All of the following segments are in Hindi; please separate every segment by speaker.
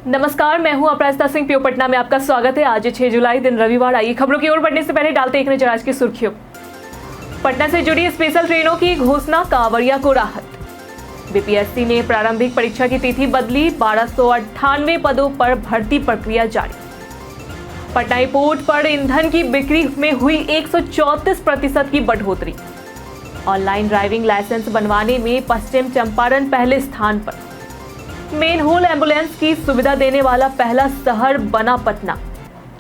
Speaker 1: नमस्कार, मैं हूं अपराजिता सिंह। पीओ पटना में आपका स्वागत है। आज 6 जुलाई दिन रविवार। आइए खबरों की ओर बढ़ने से पहले डालते एक नजर आज की सुर्खियों। पटना से जुड़ी स्पेशल ट्रेनों की घोषणा, कांवड़िया को राहत। बीपीएससी ने प्रारंभिक परीक्षा की तिथि बदली, 1298 पदों पर भर्ती प्रक्रिया जारी। पटना एयरपोर्ट पर ईंधन की बिक्री में हुई 134% की बढ़ोतरी। ऑनलाइन ड्राइविंग लाइसेंस बनवाने में पश्चिम चंपारण पहले स्थान पर। मेन होल एम्बुलेंस की सुविधा देने वाला पहला शहर बना पटना।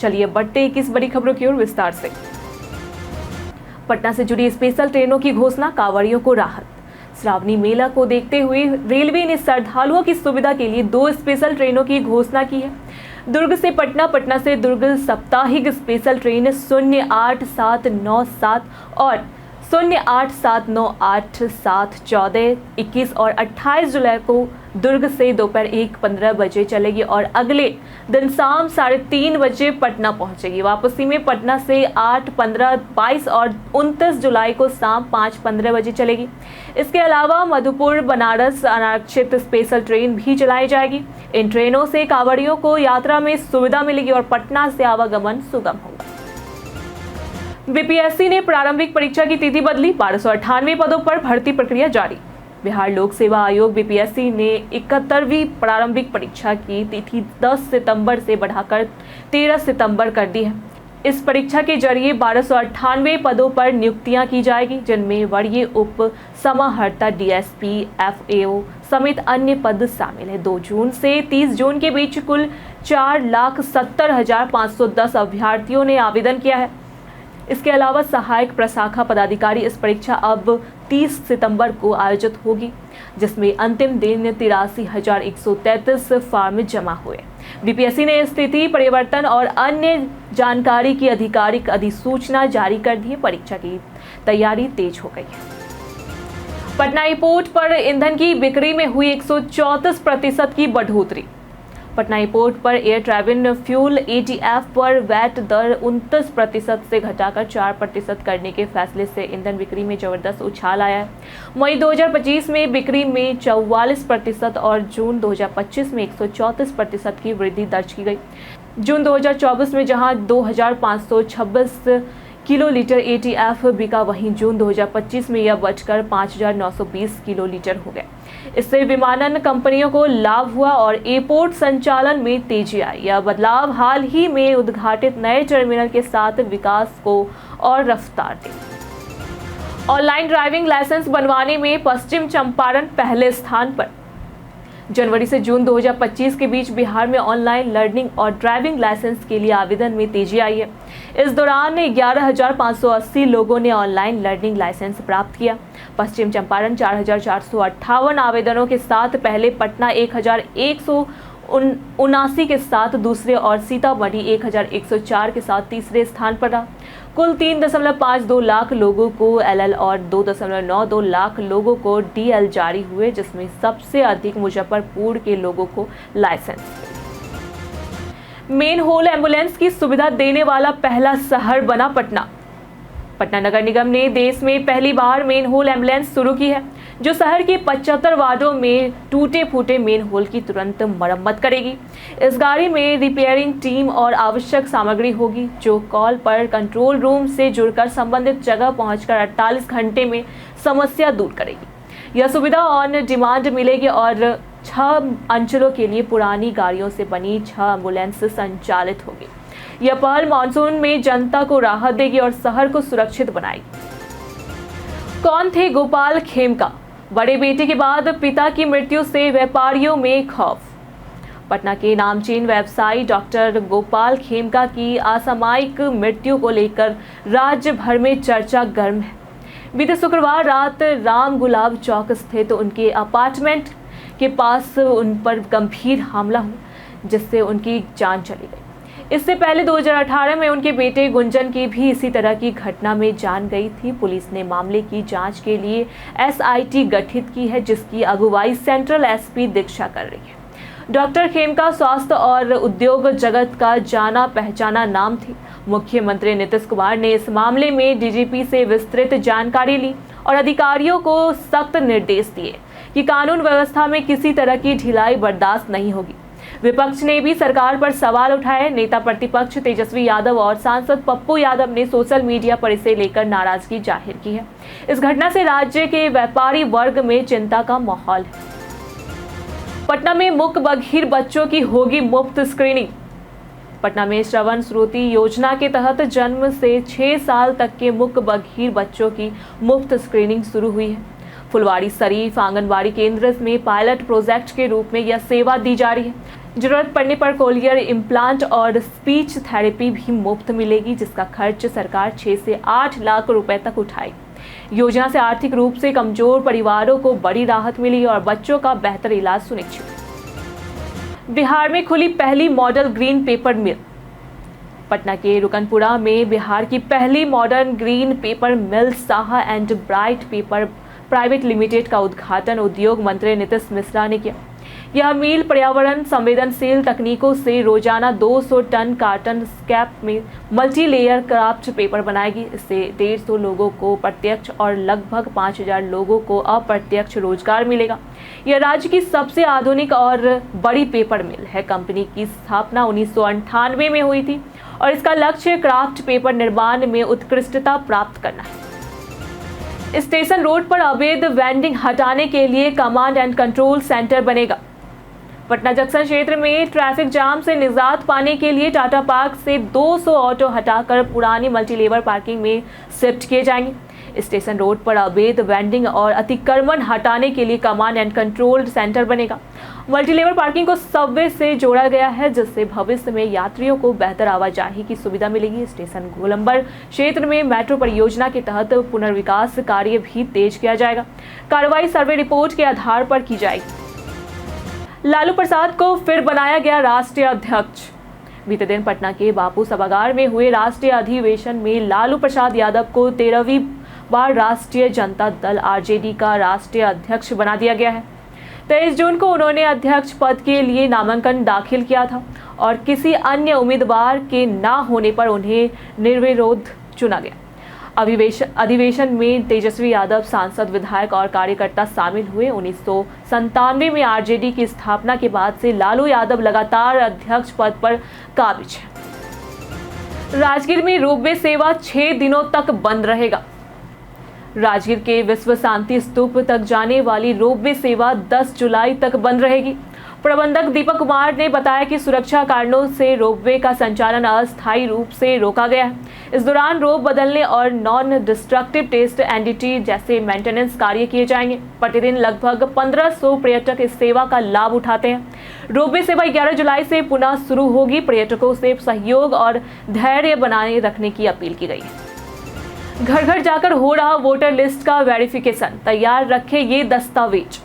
Speaker 1: चलिए बढ़ते किस बड़ी खबरों की ओर विस्तार से। पटना से जुड़ी स्पेशल ट्रेनों की घोषणा, कांवड़ियों को राहत। श्रावणी मेला को देखते हुए रेलवे ने श्रद्धालुओं की सुविधा के लिए 2 स्पेशल ट्रेनों की घोषणा की है। दुर्ग से पटना, पटना से दुर्ग साप्ताहिक स्पेशल ट्रेन 08797 और 08798 14, 21 और 28 जुलाई को दुर्ग से दोपहर 1:15 बजे चलेगी और अगले दिन शाम 3:30 बजे पटना पहुंचेगी। वापसी में पटना से 8, 15, 22 और 29 जुलाई को शाम 5:15 बजे चलेगी। इसके अलावा मधुपुर बनारस अनारक्षित स्पेशल ट्रेन भी चलाई जाएगी। इन ट्रेनों से कांवड़ियों को यात्रा में सुविधा मिलेगी और पटना से आवागमन सुगम होगा। बीपीएससी ने प्रारंभिक परीक्षा की तिथि बदली, 1298 पदों पर भर्ती प्रक्रिया जारी। बिहार लोक सेवा आयोग बीपीएससी ने 71वीं प्रारंभिक परीक्षा की तिथि 10 सितंबर से बढ़ाकर 13 सितंबर कर दी है। इस परीक्षा के जरिए 1298 पदों पर नियुक्तियां की जाएगी, जिनमें वरीय उप समाहर्ता, डीएसपी, एफएओ समेत अन्य पद शामिल है। 2 जून से 30 जून के बीच कुल 4,70,510 अभ्यर्थियों ने आवेदन किया है। इसके अलावा सहायक प्रशाखा पदाधिकारी इस परीक्षा अब 30 सितंबर को आयोजित होगी, जिसमें अंतिम दिन 83,133 फॉर्म जमा हुए। बीपीएससी ने स्थिति परिवर्तन और अन्य जानकारी की आधिकारिक अधिसूचना जारी कर दी है। परीक्षा की तैयारी तेज हो गई है। पटना एयरपोर्ट पर ईंधन की बिक्री में हुई 134% की बढ़ोतरी। पटना एयरपोर्ट पर एयर ट्रैवल फ्यूल एटीएफ पर वैट दर 29% से घटाकर 4% करने के फैसले से ईंधन बिक्री में जबरदस्त उछाल आया है। मई 2025 में बिक्री में 44% और जून 2025 में 134% की वृद्धि दर्ज की गई। जून 2024 में जहां 2,526 किलोलीटर एटीएफ बिका, वहीं जून 2025 में यह बढ़कर 5,920 किलोलीटर हो गया। इससे विमानन कंपनियों को लाभ हुआ और एयरपोर्ट संचालन में तेजी आई। यह बदलाव हाल ही में उद्घाटित नए टर्मिनल के साथ विकास को और रफ्तार दी। ऑनलाइन ड्राइविंग लाइसेंस बनवाने में पश्चिम चंपारण पहले स्थान पर। जनवरी से जून 2025 के बीच बिहार में ऑनलाइन लर्निंग और ड्राइविंग लाइसेंस के लिए आवेदन में तेजी आई है। इस दौरान 11,580 लोगों ने ऑनलाइन लर्निंग लाइसेंस प्राप्त किया। पश्चिम चंपारण 4,458 आवेदनों के साथ पहले, पटना 1,179 के साथ दूसरे और सीतामढ़ी 1,104 के साथ तीसरे स्थान पर रहा। कुल 3.52 लाख लोगों को एलएल और 2.92 लाख लोगों को डीएल जारी हुए, जिसमें सबसे अधिक मुजफ्फरपुर के लोगों को लाइसेंस। मेन होल एम्बुलेंस की सुविधा देने वाला पहला शहर बना पटना। पटना नगर निगम ने देश में पहली बार मेन होल एम्बुलेंस शुरू की है, जो शहर के 75 वार्डों में टूटे फूटे मेन होल की तुरंत मरम्मत करेगी। इस गाड़ी में रिपेयरिंग टीम और आवश्यक सामग्री होगी, जो कॉल पर कंट्रोल रूम से जुड़कर संबंधित जगह पहुंचकर 48 घंटे में समस्या दूर करेगी। यह सुविधा ऑन डिमांड मिलेगी और 6 अंचलों के लिए पुरानी गाड़ियों से बनी 6 एम्बुलेंस संचालित होगी। यह पहल मानसून में जनता को राहत देगी और शहर को सुरक्षित बनाएगी। कौन थे गोपाल खेमका? बड़े बेटे के बाद पिता की मृत्यु से व्यापारियों में खौफ। पटना के नामचीन व्यवसायी डॉक्टर गोपाल खेमका की असामयिक मृत्यु को लेकर राज्य भर में चर्चा गर्म है। बीते शुक्रवार रात राम गुलाब चौक स्थित उनके अपार्टमेंट के पास उन पर गंभीर हमला हुआ, जिससे उनकी जान चली गई। इससे पहले 2018 में उनके बेटे गुंजन की भी इसी तरह की घटना में जान गई थी। पुलिस ने मामले की जांच के लिए एसआईटी गठित की है, जिसकी अगुवाई सेंट्रल एसपी दीक्षा कर रही है। डॉक्टर खेमका स्वास्थ्य और उद्योग जगत का जाना पहचाना नाम थे। मुख्यमंत्री नीतीश कुमार ने इस मामले में डीजीपी से विस्तृत जानकारी ली और अधिकारियों को सख्त निर्देश दिए कि कानून व्यवस्था में किसी तरह की ढिलाई बर्दाश्त नहीं होगी। विपक्ष ने भी सरकार पर सवाल उठाए। नेता प्रतिपक्ष तेजस्वी यादव और सांसद पप्पू यादव ने सोशल मीडिया पर इसे लेकर नाराजगी जाहिर की है। इस घटना से राज्य के व्यापारी वर्ग में चिंता का माहौल है। पटना में मूक बधिर बच्चों की होगी मुफ्त स्क्रीनिंग। पटना में श्रवण श्रुति योजना के तहत जन्म से 6 साल तक के मूक बधिर बच्चों की मुफ्त स्क्रीनिंग शुरू हुई है। फुलवाड़ी शरीफ आंगनबाड़ी केंद्र में पायलट प्रोजेक्ट के रूप में यह सेवा दी जा रही है। जरूरत पड़ने पर कोलियर इम्प्लांट और स्पीच थेरेपी भी मुफ्त मिलेगी, जिसका खर्च सरकार 6 से 8 लाख रुपए तक उठाएगी। योजना से आर्थिक रूप से कमजोर परिवारों को बड़ी राहत मिली और बच्चों का बेहतर इलाज सुनिश्चित। बिहार में खुली पहली मॉडल ग्रीन पेपर मिल। पटना के रुकनपुरा में बिहार की पहली modern green pepper mill Saha and bright paper private limited का उद्घाटन उद्योग मंत्री नीतीश मिश्रा ने किया। यह मिल पर्यावरण संवेदनशील तकनीकों से रोजाना 200 टन कार्टन स्क्रैप में मल्टी लेयर क्राफ्ट पेपर बनाएगी। इससे 150 लोगों को प्रत्यक्ष और लगभग 5000 लोगों को अप्रत्यक्ष रोजगार मिलेगा। यह राज्य की सबसे आधुनिक और बड़ी पेपर मिल है। कंपनी की स्थापना 1998 में हुई थी और इसका लक्ष्य क्राफ्ट पेपर निर्माण में उत्कृष्टता प्राप्त करना है। स्टेशन रोड पर अवैध वेंडिंग हटाने के लिए कमांड एंड कंट्रोल सेंटर बनेगा। पटना जंक्शन क्षेत्र में ट्रैफिक जाम से निजात पाने के लिए टाटा पार्क से 200 ऑटो हटाकर पुरानी मल्टीलेवल पार्किंग में शिफ्ट किए जाएंगे। स्टेशन रोड पर अवैध वेंडिंग और अतिक्रमण हटाने के लिए कमांड एंड कंट्रोल सेंटर बनेगा। मल्टीलेवल पार्किंग को सबवे से जोड़ा गया है, जिससे भविष्य में यात्रियों को बेहतर आवाजाही की सुविधा मिलेगी। स्टेशन गोलंबर क्षेत्र में मेट्रो परियोजना के तहत पुनर्विकास कार्य भी तेज किया जाएगा। कार्रवाई सर्वे रिपोर्ट के आधार पर की जाएगी। लालू प्रसाद को फिर बनाया गया राष्ट्रीय अध्यक्ष। बीते दिन पटना के बापू सभागार में हुए राष्ट्रीय अधिवेशन में लालू प्रसाद यादव को 13वीं बार राष्ट्रीय जनता दल आरजेडी का राष्ट्रीय अध्यक्ष बना दिया गया है। 23 जून को उन्होंने अध्यक्ष पद के लिए नामांकन दाखिल किया था और किसी अन्य उम्मीदवार के न होने पर उन्हें निर्विरोध चुना गया। अधिवेशन में तेजस्वी यादव सांसद, विधायक और कार्यकर्ता शामिल हुए। 1997 में आरजेडी की स्थापना के बाद से लालू यादव लगातार अध्यक्ष पद पर काबिज है। राजगीर में रोपवे सेवा 6 दिनों तक बंद रहेगा। राजगीर के विश्व शांति स्तूप तक जाने वाली रोपवे सेवा 10 जुलाई तक बंद रहेगी। प्रबंधक दीपक कुमार ने बताया कि सुरक्षा कारणों से रोपवे का संचालन अस्थायी रूप से रोका गया है। इस दौरान रोप बदलने और नॉन डिस्ट्रक्टिव टेस्ट एनडीटी जैसे मेंटेनेंस कार्य किए जाएंगे। प्रतिदिन लगभग 1500 पर्यटक इस सेवा का लाभ उठाते हैं। रोपवे सेवा 11 जुलाई से पुनः शुरू होगी। पर्यटकों से सहयोग और धैर्य बनाए रखने की अपील की गई है। घर घर जाकर हो रहा वोटर लिस्ट का वेरिफिकेशन, तैयार रखे ये दस्तावेज।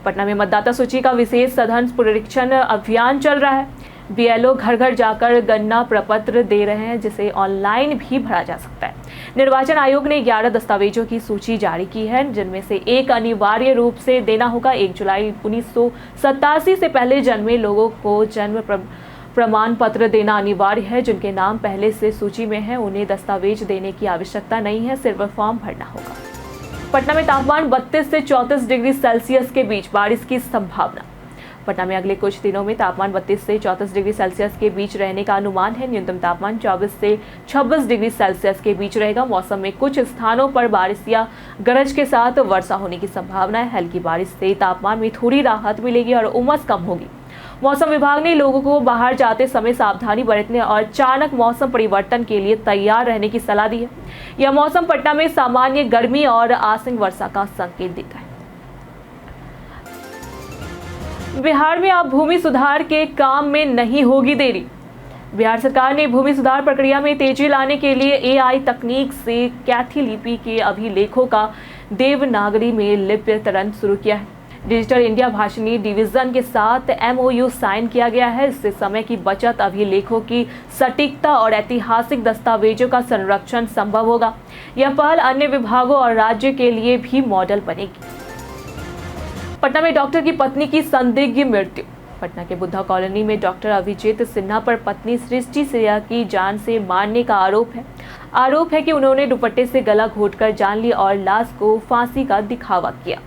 Speaker 1: पटना में मतदाता सूची का विशेष सघन पुनरीक्षण अभियान चल रहा है। बीएलओ घर घर जाकर गणना प्रपत्र दे रहे हैं, जिसे ऑनलाइन भी भरा जा सकता है। निर्वाचन आयोग ने 11 दस्तावेजों की सूची जारी की है, जिनमें से एक अनिवार्य रूप से देना होगा। 1 जुलाई 1987 से पहले जन्मे लोगों को जन्म प्रमाण पत्र देना अनिवार्य है। जिनके नाम पहले से सूची में है, उन्हें दस्तावेज देने की आवश्यकता नहीं है, सिर्फ फॉर्म भरना होगा। पटना में तापमान 32 से 34 डिग्री सेल्सियस के बीच बारिश की संभावना। पटना में अगले कुछ दिनों में तापमान 32 से 34 डिग्री सेल्सियस के बीच रहने का अनुमान है। न्यूनतम तापमान 24 से 26 डिग्री सेल्सियस के बीच रहेगा। मौसम में कुछ स्थानों पर बारिश या गरज के साथ वर्षा होने की संभावना है। हल्की बारिश से तापमान में थोड़ी राहत मिलेगी और उमस कम होगी। मौसम विभाग ने लोगों को बाहर जाते समय सावधानी बरतने और अचानक मौसम परिवर्तन के लिए तैयार रहने की सलाह दी है। यह मौसम पटना में सामान्य गर्मी और आंशिक वर्षा का संकेत देता है। बिहार में अब भूमि सुधार के काम में नहीं होगी देरी। बिहार सरकार ने भूमि सुधार प्रक्रिया में तेजी लाने के लिए एआई तकनीक से कैथी लिपि के अभिलेखों का देवनागरी में लिप्यंतरण शुरू किया है। डिजिटल इंडिया भाषणी डिवीजन के साथ एमओयू साइन किया गया है। इससे समय की बचत, अभिलेखों की सटीकता और ऐतिहासिक दस्तावेजों का संरक्षण संभव होगा। यह पहल अन्य विभागों और राज्य के लिए भी मॉडल बनेगी। पटना में डॉक्टर की पत्नी की संदिग्ध मृत्यु। पटना के बुद्धा कॉलोनी में डॉक्टर अभिजीत सिन्हा पर पत्नी सृष्टि सिन्हा की जान से मारने का आरोप है कि उन्होंने दुपट्टे से गला घोंटकर जान ली और लाश को फांसी का दिखावा किया।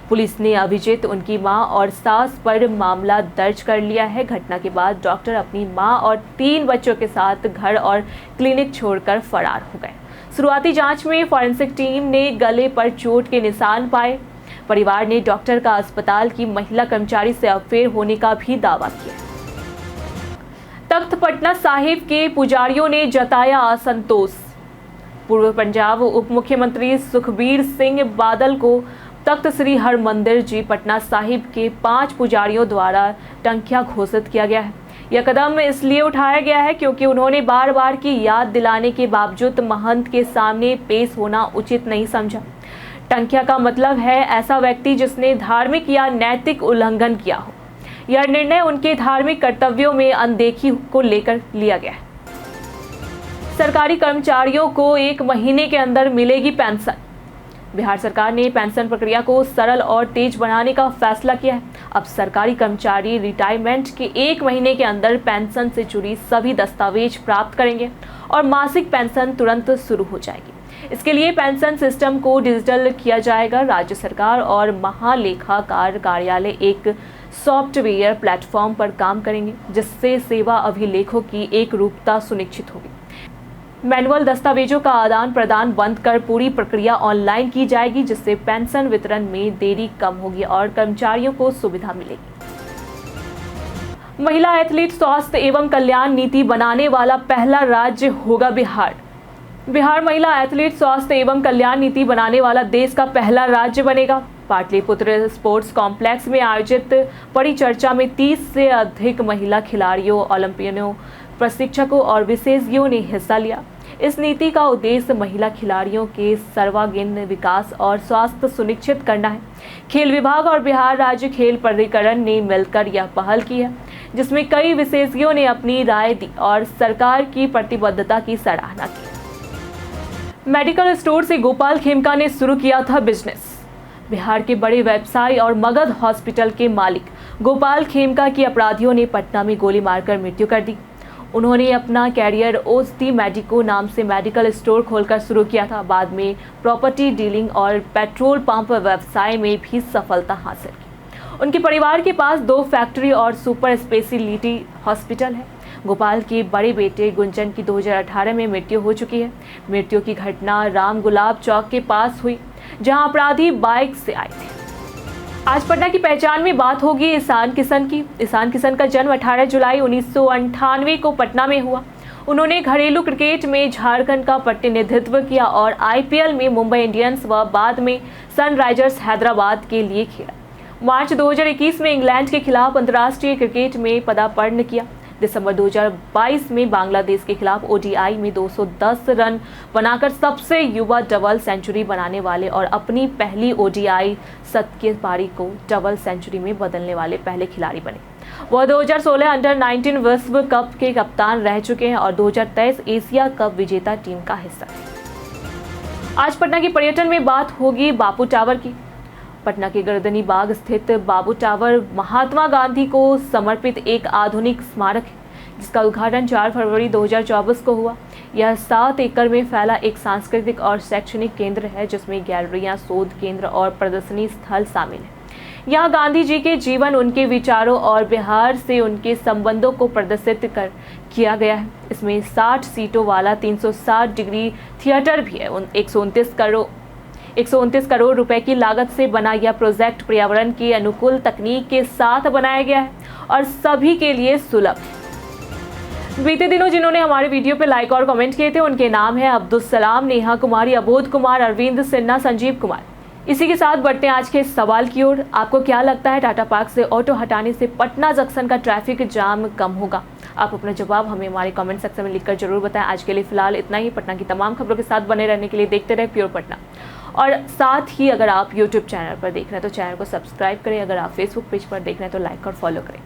Speaker 1: पुलिस ने अभिजीत, उनकी मां और सास पर मामला दर्ज कर लिया है। घटना के बाद डॉक्टर अपनी मां और 3 बच्चों के साथ घर और क्लिनिक छोड़कर फरार हो गए। शुरुआती जांच में फॉरेंसिक टीम ने गले पर चोट के निशान पाए। परिवार ने डॉक्टर का अस्पताल की महिला कर्मचारी से अफेयर होने का भी दावा किया। तख्त पटना साहिब के पुजारियों ने जताया असंतोष। पूर्व पंजाब उप मुख्यमंत्री सुखबीर सिंह बादल को तख्त श्री हरमंदिर जी पटना साहिब के 5 पुजारियों द्वारा टंकिया घोषित किया गया है। यह कदम इसलिए उठाया गया है क्योंकि उन्होंने बार बार की याद दिलाने के बावजूद महंत के सामने पेश होना उचित नहीं समझा। टंकिया का मतलब है ऐसा व्यक्ति जिसने धार्मिक या नैतिक उल्लंघन किया हो। यह निर्णय उनके धार्मिक कर्तव्यों में अनदेखी को लेकर लिया गया है। सरकारी कर्मचारियों को 1 महीने के अंदर मिलेगी पेंशन। बिहार सरकार ने पेंशन प्रक्रिया को सरल और तेज बनाने का फैसला किया है। अब सरकारी कर्मचारी रिटायरमेंट के 1 महीने के अंदर पेंशन से जुड़ी सभी दस्तावेज प्राप्त करेंगे और मासिक पेंशन तुरंत शुरू हो जाएगी। इसके लिए पेंशन सिस्टम को डिजिटल किया जाएगा। राज्य सरकार और महालेखाकार कार्यालय एक सॉफ्टवेयर प्लेटफॉर्म पर काम करेंगे जिससे सेवा अभिलेखों की एक रूपता सुनिश्चित होगी। मैनुअल दस्तावेजों का आदान प्रदान बंद कर पूरी प्रक्रिया ऑनलाइन की जाएगी जिससे पेंशन वितरण में देरी कम होगी और कर्मचारियों को सुविधा मिलेगी। महिला एथलीट स्वास्थ्य एवं कल्याण नीति बनाने वाला पहला राज्य होगा बिहार। बिहार महिला एथलीट स्वास्थ्य एवं कल्याण नीति बनाने वाला देश का पहला राज्य बनेगा। पाटलिपुत्र स्पोर्ट्स कॉम्प्लेक्स में आयोजित परिचर्चा में 30 से अधिक महिला खिलाड़ियों, ओलंपियनों, प्रशिक्षकों और विशेषज्ञों ने हिस्सा लिया। इस नीति का उद्देश्य महिला खिलाड़ियों के सर्वांगीण विकास और स्वास्थ्य सुनिश्चित करना है। खेल विभाग और बिहार राज्य खेल प्राधिकरण ने मिलकर यह पहल की है जिसमें कई विशेषज्ञों ने अपनी राय दी और सरकार की प्रतिबद्धता की सराहना की। मेडिकल स्टोर से गोपाल खेमका ने शुरू किया था बिजनेस। बिहार के बड़े व्यवसायी और मगध हॉस्पिटल के मालिक गोपाल खेमका की अपराधियों ने पटना में गोली मारकर मृत्यु कर दी। उन्होंने अपना कैरियर ओस्ती मेडिको नाम से मेडिकल स्टोर खोलकर शुरू किया था। बाद में प्रॉपर्टी डीलिंग और पेट्रोल पंप व्यवसाय में भी सफलता हासिल की। उनके परिवार के पास 2 फैक्ट्री और सुपर स्पेशलिटी हॉस्पिटल है। गोपाल के बड़े बेटे गुंजन की 2018 में मृत्यु हो चुकी है। मृत्यु की घटना राम गुलाब चौक के पास हुई जहां अपराधी बाइक से आए थे। आज पटना की पहचान में बात होगी ईशान किशन की। ईशान किशन का जन्म 18 जुलाई 1998 को पटना में हुआ। उन्होंने घरेलू क्रिकेट में झारखंड का प्रतिनिधित्व किया और आईपीएल में मुंबई इंडियंस व बाद में सनराइजर्स हैदराबाद के लिए खेला। मार्च 2021 में इंग्लैंड के खिलाफ अंतर्राष्ट्रीय क्रिकेट में पदार्पण किया। दिसंबर 2022 में बांग्लादेश के खिलाफ ओडीआई में 210 रन बनाकर सबसे युवा डबल सेंचुरी बनाने वाले और अपनी पहली ओडीआई शतकीय पारी को डबल सेंचुरी में बदलने वाले पहले खिलाड़ी बने। वह 2016 अंडर 19 विश्व कप के कप्तान रह चुके हैं और 2023 एशिया कप विजेता टीम का हिस्सा है। आज पटना की पर्यटन में बात होगी बापू टावर की। पटना के गर्दनी बाग स्थित बापू टावर महात्मा गांधी को समर्पित एक आधुनिक स्मारक है जिसका उद्घाटन 4 फरवरी 2024 को हुआ। यह 7 एकड़ में फैला एक सांस्कृतिक और शैक्षणिक केंद्र है जिसमें गैलरियां, शोध केंद्र और प्रदर्शनी स्थल शामिल है। यहाँ गांधी जी के जीवन, उनके विचारों और बिहार से उनके संबंधों को प्रदर्शित किया गया है। इसमें 60 सीटों वाला 360 डिग्री थिएटर भी है। 129 करोड़ रुपए की लागत से बना यह प्रोजेक्ट पर्यावरण की अनुकूल तकनीक के साथ बनाया गया है और सभी के लिए सुलभ है। बीते दिनों जिन्होंने हमारे वीडियो पे लाइक और कमेंट किए थे उनके नाम है अब्दुल सलाम, नेहा कुमारी, अबोध कुमार, अरविंद सिन्हा, संजीव कुमार। इसी के साथ बढ़ते हैं आज के सवाल की ओर। आपको क्या लगता है टाटा पार्क से ऑटो हटाने से पटना जंक्शन का ट्रैफिक जाम कम होगा? आप अपना जवाब हमें हमारे कमेंट सेक्शन में लिखकर जरूर बताएं। आज के लिए फिलहाल इतना ही। पटना की तमाम खबरों के साथ बने रहने के लिए देखते रहे प्योर पटना। और साथ ही अगर आप यूट्यूब चैनल पर देख रहे हैं तो चैनल को सब्सक्राइब करें। अगर आप फेसबुक पेज पर देख रहे हैं तो लाइक और फॉलो करें।